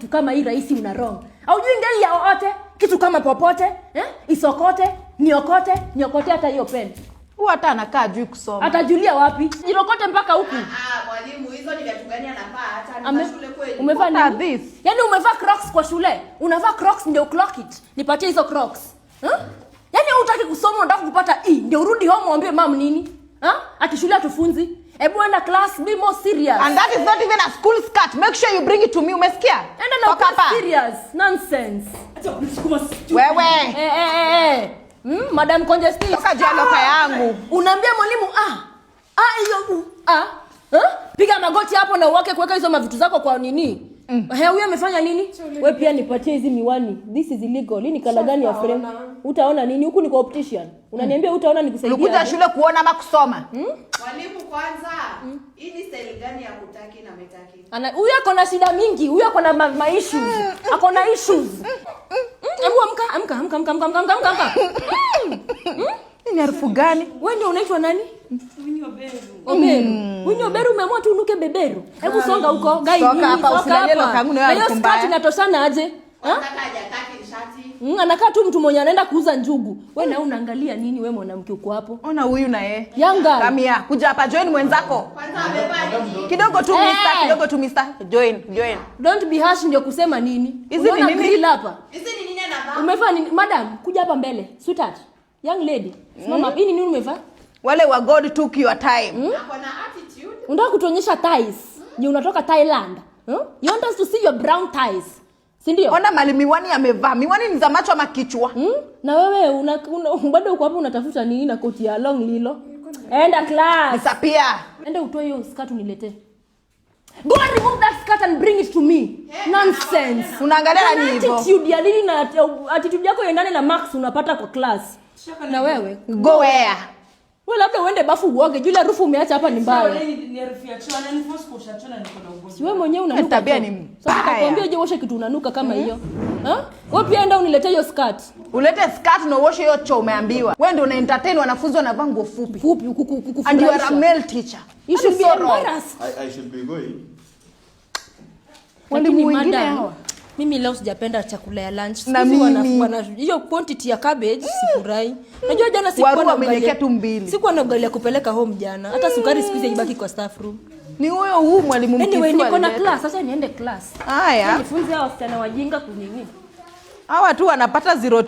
kitu kama hii rahisi una wrong. Haujui ngeli ya ote, kitu kama popote, isokote, niokote hata hiyo pen. Huyu hata anakaa juu kusoma. Atajulia wapi? Jirokote mpaka huku. Mwalimu, hizo ni vitu gani anafaa hata ni shule kweli? Umevaa nini? Yaani umevaa Crocs kwa shule. Unavaa Crocs ndio clock it. Nipatie hizo Crocs. Yaani hutaki kusoma unataka kupata E, ndio urudi home uambie mom nini? Ati shule atufunzi. Hebu enda class, be more serious. And that is not even a school skirt. Make sure you bring it to me. Umesikia? Enda na kuwa serious. Nonsense. Acha kunisukuma stupid. Wewe. Madam Congestive. Toka jaloka yangu. Unaambia mwalimu hiyo piga magoti hapo na uwake kuweka hizo mavitu zako kwa nini? Huyo amefanya nini? Wewe pia nipatie hizi miwani. This is illegal. Hii ni kala gani ya frame? Utaona nini? Huku ni kwa optician. Unaniambia utaona nikusaidia. Ulikuja shule kuona ama kusoma? Mwalimu kwanza, hii ni style gani ya kutaki na metaki? Huyo ako na shida mingi. Huyo ako na issues. Ako na issues. Hebu amka. Ni harufu gani? Wewe ndio unaitwa nani? Winyo beru umeamua tu unuke beberu. Hebu songa huko. Gai nini? Soka hapa usilale kangu na hiyo skirt inatoshana aje? Nataka hajataki shati. Anakaa tu mtu mwenye anaenda kuuza njugu. Wewe na unaangalia nini wewe mwanamke uko hapo? Ona huyu na yeye. Yanga. Kamia, kuja hapa join mwenzako. Kwanza amevaa nini? Kidogo tu mister. Join. Don't be harsh ndio kusema nini? Hizi ni nini hapa? Hizi ni nini anavaa? Umevaa nini? Madam, kuja hapa mbele. Sweetheart. Young lady. Simama. Hii nini umevaa? Wale wa God took your time. Ako na attitude. Unataka kutuonyesha thighs. Je, unatoka Thailand? You want us to see your brown thighs? Si ndio? Ona mali miwani amevaa. Miwani ni za macho ama kichwa? Na wewe bado uko hapo unatafuta nini na koti ya long lilo? Enda class. Disappear. Enda utoe hiyo skirt uniletee. Go and remove that skirt and bring it to me. Nonsense. Unaangalia nini hivyo? Attitude ya nini na attitude yako iendane na marks unapata kwa class. Na wewe go where? Wewe labda uende bafu uoge. Jule harufu umeacha hapa ni mbaya. Ni harufu ya chona, ni force kusha chona niko na ugonjwa. Si wewe mwenyewe unanuka. Tabia ni mbaya. Sasa nakwambia je uoshe kitu unanuka kama hiyo. Wewe pia enda uniletee hiyo skirt. Ulete skirt na uoshe hiyo choo umeambiwa. Wewe ndio una entertain wanafunzi wanavaa nguo fupi. Kukufurahisha. And you are a male teacher. You should be embarrassed. I should be going. Walimu wengine hawa. Mimi leo sijapenda chakula ya lunch. Na mimi hiyo quantity ya cabbage sifurahi. Najua jana sikuwa na ugali tu mbili. Sikuwa na ugali ya kupeleka home jana. Hata sukari siku hizi ibaki kwa staff room. Ni huyo mwalimu mkisi. Anyway, niko na class. Sasa niende class. Haya. Nifunze hao wasichana wajinga kunini. Hawa tu wanapata 0